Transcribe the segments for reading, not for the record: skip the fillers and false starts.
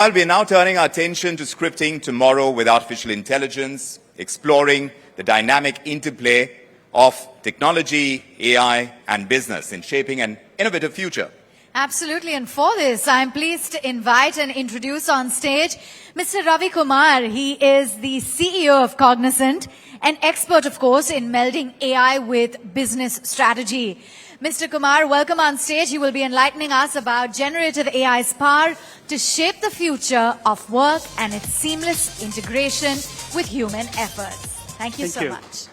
We're now turning our attention to scripting tomorrow with artificial intelligence, exploring the dynamic interplay of technology, AI, and business in shaping an innovative future. Absolutely, and for this, I'm pleased to invite and introduce on stage Mr. Ravi Kumar. He is the CEO of Cognizant, an expert, of course, in melding AI with business strategy. Mr. Kumar, welcome on stage. You will be enlightening us about generative AI's power to shape the future of work and its seamless integration with human efforts. Thank you so much.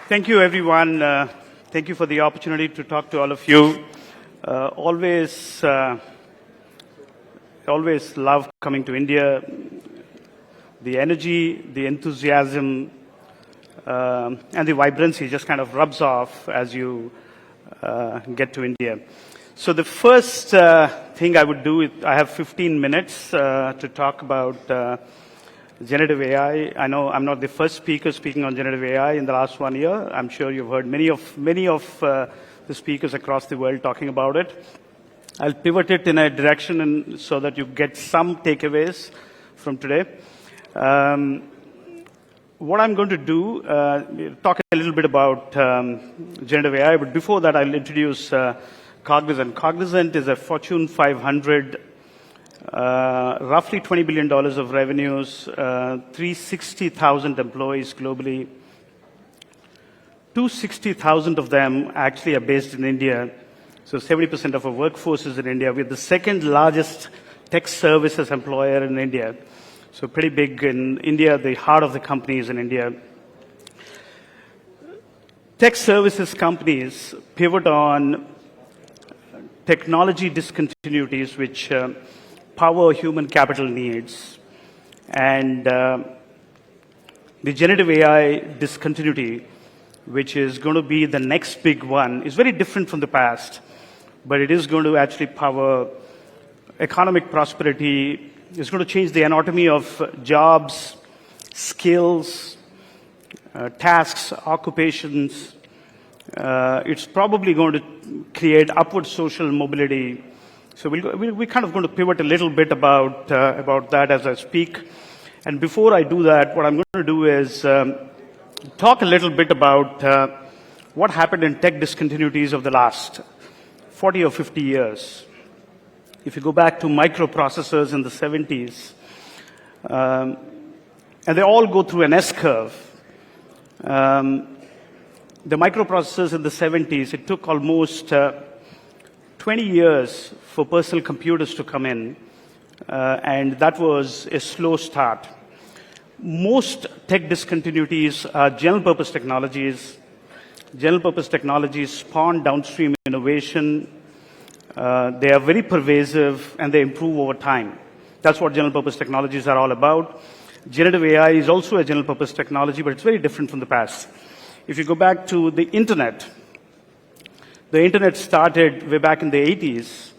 Thank you, everyone. Thank you for the opportunity to talk to all of you. Always love coming to India. The energy, the enthusiasm, and the vibrancy just kind of rubs off as you get to India. So the first thing I would do is, I have 15 minutes to talk about generative AI. I know I'm not the first speaker speaking on generative AI in the last 1 year. I'm sure you've heard many of the speakers across the world talking about it. I'll pivot it in a direction so that you get some takeaways from today. What I'm going to do, talk a little bit about generative AI, but before that I'll introduce Cognizant. Cognizant is a Fortune 500, roughly $20 billion of revenues, 360,000 employees globally. 260,000 of them actually are based in India. So 70% of our workforce is in India. We're the second largest tech services employer in India. So pretty big in India. The heart of the company is in India. Tech services companies pivot on technology discontinuities which power human capital needs. And the generative AI discontinuity, which is going to be the next big one, is very different from the past. But it is going to actually power economic prosperity. It's going to change the anatomy of jobs, skills, tasks, occupations. It's probably going to create upward social mobility. So we're kind of going to pivot a little bit about that as I speak. And before I do that, what I'm going to do is talk a little bit about what happened in tech discontinuities of the last 40 or 50 years. If you go back to microprocessors in the 70s, and they all go through an S-curve. The microprocessors in the 70s, it took almost 20 years for personal computers to come in, and that was a slow start. Most tech discontinuities are general-purpose technologies. General-purpose technologies spawn downstream innovation. They are very pervasive, and they improve over time. That's what general-purpose technologies are all about. Generative AI is also a general-purpose technology, but it's very different from the past. If you go back to the Internet started way back in the 80s,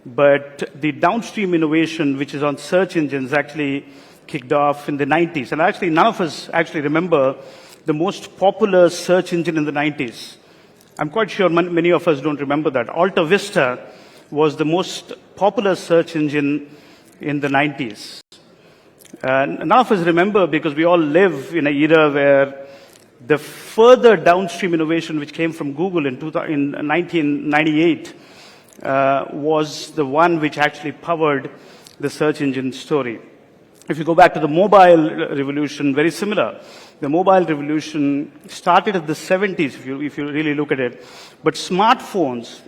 but the downstream innovation, which is on search engines, actually kicked off in the 90s. And actually, none of us actually remember the most popular search engine in the 90s. I'm quite sure many of us don't remember that. Alta Vista was the most popular search engine in the 90s. None of us remember because we all live in an era where the further downstream innovation which came from Google in 1998 was the one which actually powered the search engine story. If you go back to the mobile revolution, very similar. The mobile revolution started in the 70s, if you really look at it. But smartphones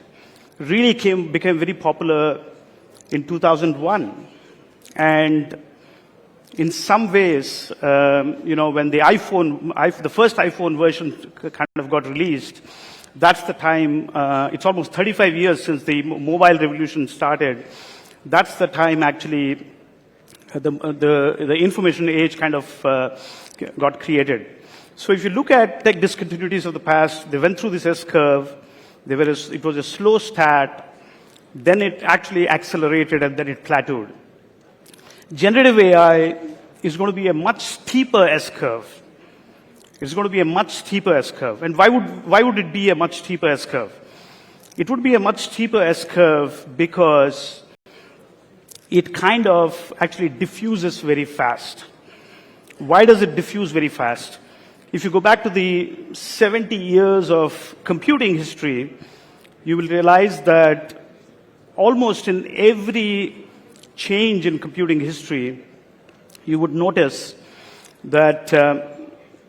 really became very popular in 2001. And in some ways, when the first iPhone version kind of got released, that's the time, it's almost 35 years since the mobile revolution started. That's the time actually the information age kind of got created. So if you look at tech discontinuities of the past, they went through this S-curve. It was a slow start. Then it actually accelerated, and then it plateaued. Generative AI is going to be a much steeper S-curve. It's going to be a much steeper S-curve. And why would it be a much steeper S-curve? it would be a much steeper S-curve because it kind of actually diffuses very fast. Why does it diffuse very fast? If you go back to the 70 years of computing history, you will realize that almost in every change in computing history, you would notice that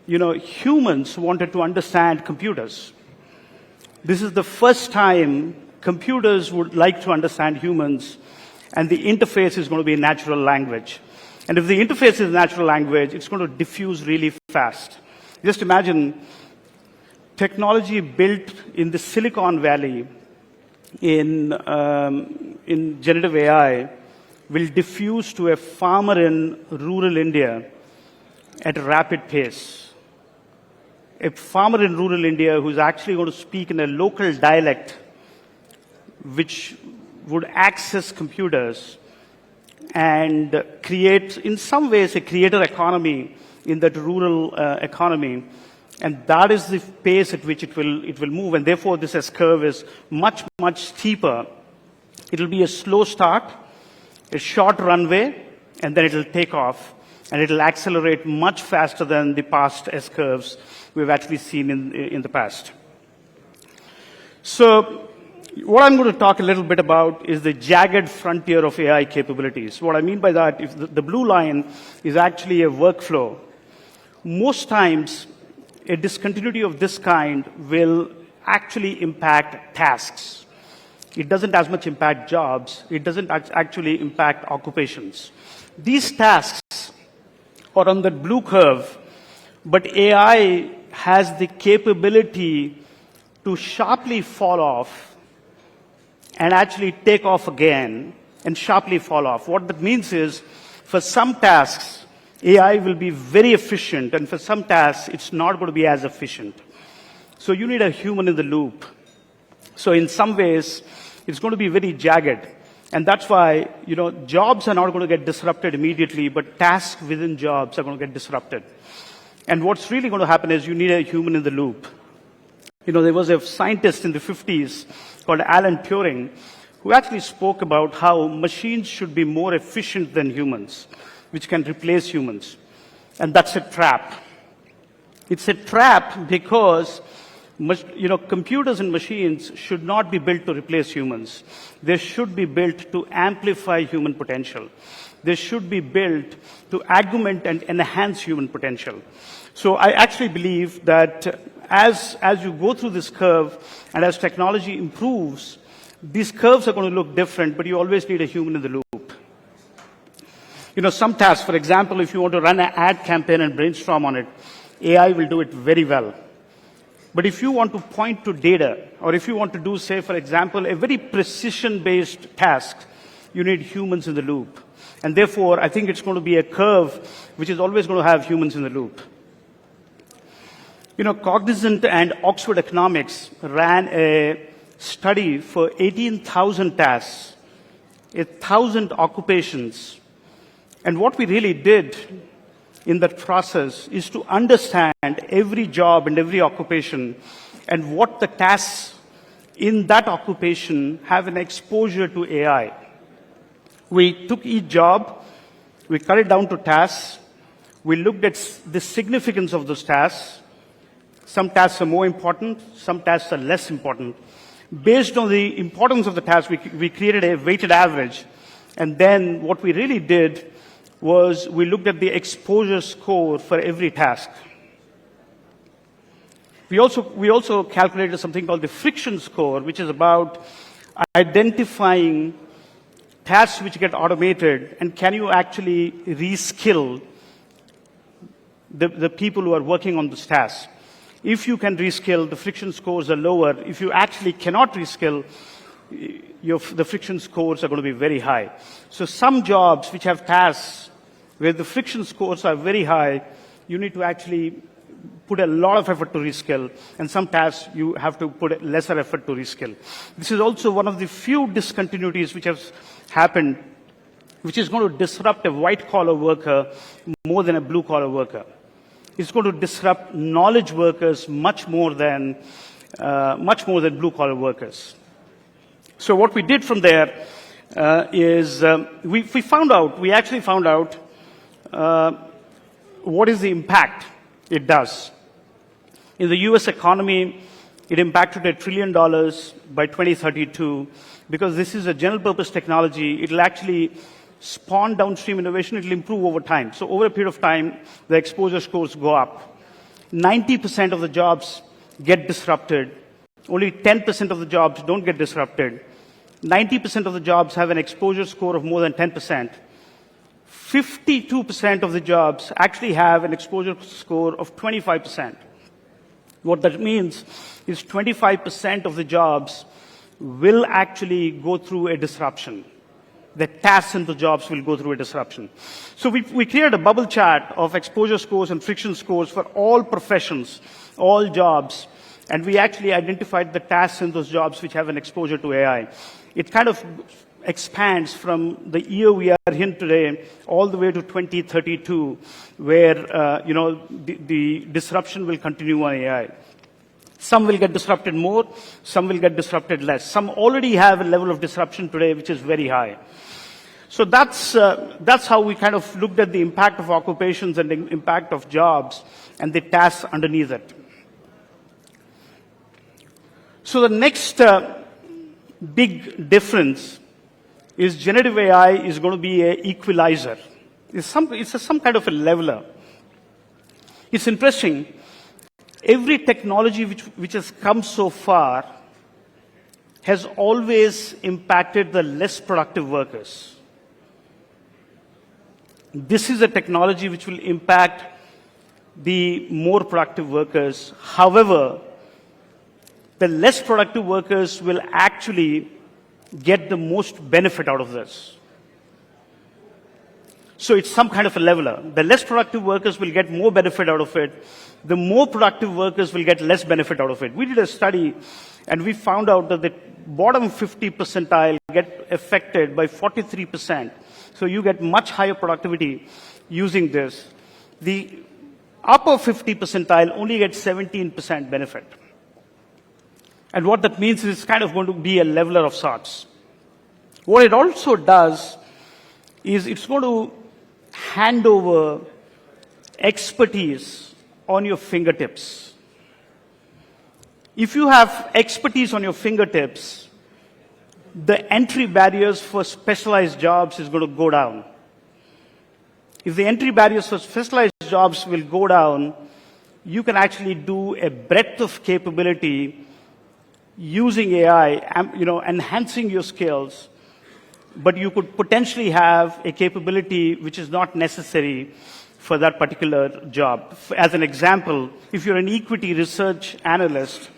humans wanted to understand computers. This is the first time computers would like to understand humans, and the interface is going to be natural language. And if the interface is natural language, it's going to diffuse really fast. Just imagine technology built in the Silicon Valley in generative AI will diffuse to a farmer in rural India at a rapid pace. A farmer in rural India who's actually going to speak in a local dialect which would access computers and create, in some ways, a creator economy in that rural economy. And that is the pace at which it will move. And therefore, this S-curve is much, much steeper. It will be a slow start, a short runway, and then it will take off. And it will accelerate much faster than the past S-curves we've actually seen in the past. So what I'm going to talk a little bit about is the jagged frontier of AI capabilities. What I mean by that is the blue line is actually a workflow. Most times, a discontinuity of this kind will actually impact tasks. It doesn't as much impact jobs. It doesn't actually impact occupations. These tasks are on the blue curve, but AI has the capability to sharply fall off and actually take off again and sharply fall off. What that means is, for some tasks, AI will be very efficient, and for some tasks, it's not going to be as efficient. So you need a human in the loop. So in some ways, it's going to be very jagged. And that's why, jobs are not going to get disrupted immediately, but tasks within jobs are going to get disrupted. And what's really going to happen is you need a human in the loop. There was a scientist in the 50s called Alan Turing who actually spoke about how machines should be more efficient than humans, which can replace humans. And that's a trap. It's a trap because computers and machines should not be built to replace humans. They should be built to amplify human potential. They should be built to augment and enhance human potential. So I actually believe that as you go through this curve and as technology improves, these curves are going to look different, but you always need a human in the loop. Some tasks, for example, if you want to run an ad campaign and brainstorm on it, AI will do it very well. But if you want to point to data, or if you want to do, say, for example, a very precision-based task, you need humans in the loop. And therefore, I think it's going to be a curve which is always going to have humans in the loop. Cognizant and Oxford Economics ran a study for 18,000 tasks, 1,000 occupations. And what we really did in that process is to understand every job and every occupation and what the tasks in that occupation have an exposure to AI. We took each job, we cut it down to tasks, we looked at the significance of those tasks. Some tasks are more important, some tasks are less important. Based on the importance of the task, we created a weighted average. And then what we really did was we looked at the exposure score for every task. We also calculated something called the friction score, which is about identifying tasks which get automated, and can you actually reskill the people who are working on this task. If you can reskill, the friction scores are lower. If you actually cannot reskill, the friction scores are going to be very high. So some jobs which have tasks where the friction scores are very high, you need to actually put a lot of effort to reskill, and some tasks you have to put lesser effort to reskill. This is also one of the few discontinuities which has happened, which is going to disrupt a white-collar worker more than a blue-collar worker. It's going to disrupt knowledge workers much more than blue-collar workers. So what we did from there is we actually found out what is the impact it does. In the US economy, it impacted $1 trillion by 2032. Because this is a general purpose technology, it'll actually spawn downstream innovation, it'll improve over time. So over a period of time, the exposure scores go up. 90% of the jobs get disrupted. Only 10% of the jobs don't get disrupted. 90% of the jobs have an exposure score of more than 10%. 52% of the jobs actually have an exposure score of 25%. What that means is 25% of the jobs will actually go through a disruption. The tasks in the jobs will go through a disruption. So we created a bubble chart of exposure scores and friction scores for all professions, all jobs, and we actually identified the tasks in those jobs which have an exposure to AI. It kind of expands from the year we are in today all the way to 2032, where the disruption will continue on AI. Some will get disrupted more, some will get disrupted less. Some already have a level of disruption today which is very high. So that's how we kind of looked at the impact of occupations and the impact of jobs and the tasks underneath it. So the next big difference is generative AI is going to be an equalizer. It's some kind of a leveler. It's interesting. Every technology which has come so far has always impacted the less productive workers. This is a technology which will impact the more productive workers. However, the less productive workers will actually get the most benefit out of this. So it's some kind of a leveler. The less productive workers will get more benefit out of it. The more productive workers will get less benefit out of it. We did a study, and we found out that the bottom 50 percentile get affected by 43%. So you get much higher productivity using this. The upper 50 percentile only gets 17% benefit. And what that means is it's kind of going to be a leveler of sorts. What it also does is it's going to hand over expertise on your fingertips. If you have expertise on your fingertips, the entry barriers for specialized jobs is going to go down. If the entry barriers for specialized jobs will go down, you can actually do a breadth of capability using AI, enhancing your skills, but you could potentially have a capability which is not necessary for that particular job. As an example, if you're an equity research analyst,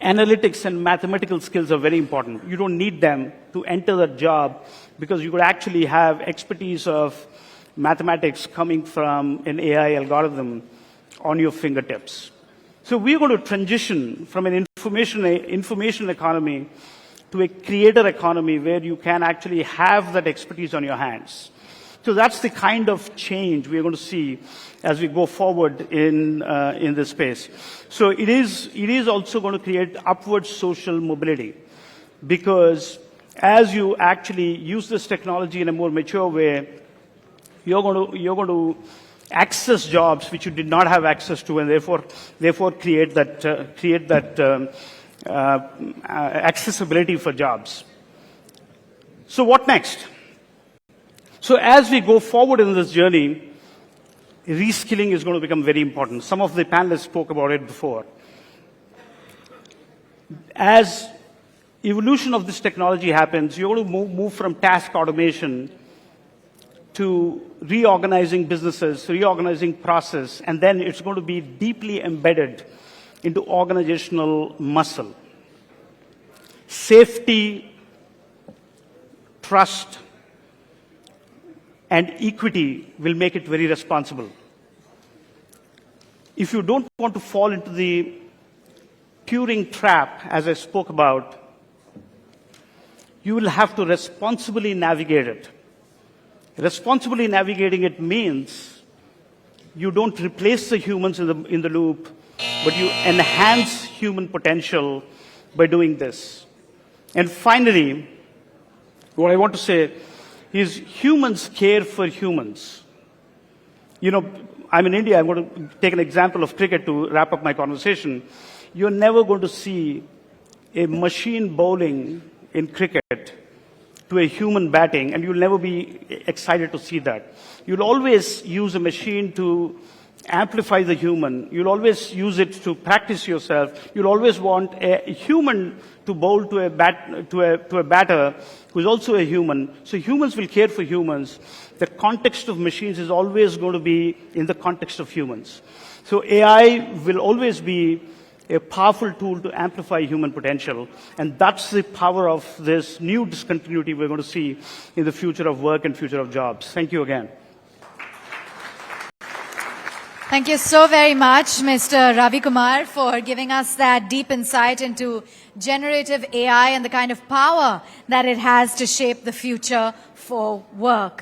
analytics and mathematical skills are very important. You don't need them to enter that job because you could actually have expertise of mathematics coming from an AI algorithm on your fingertips. So we're going to transition from an information economy to a creator economy where you can actually have that expertise on your hands. So that's the kind of change we're going to see as we go forward in this space. So it is also going to create upward social mobility, because as you actually use this technology in a more mature way, you're going to access jobs which you did not have access to, and therefore create that accessibility for jobs. So what next? So as we go forward in this journey, reskilling is going to become very important. Some of the panelists spoke about it before. As evolution of this technology happens, you're going to move from task automation to reorganizing businesses, reorganizing process, and then it's going to be deeply embedded into organizational muscle. Safety, trust, and equity will make it very responsible. If you don't want to fall into the Turing trap, as I spoke about, you will have to responsibly navigate it. Responsibly navigating it means you don't replace the humans in the loop, but you enhance human potential by doing this. And finally, what I want to say is humans care for humans. You know, I'm in India. I'm going to take an example of cricket to wrap up my conversation. You're never going to see a machine bowling in cricket to a human batting, and you'll never be excited to see that. You'll always use a machine to amplify the human. You'll always use it to practice yourself. You'll always want a human to bowl to a batter who's also a human. So humans will care for humans. The context of machines is always going to be in the context of humans. So AI will always be a powerful tool to amplify human potential. And that's the power of this new discontinuity we're going to see in the future of work and future of jobs. Thank you again. Thank you so very much, Mr. Ravi Kumar, for giving us that deep insight into generative AI and the kind of power that it has to shape the future for work.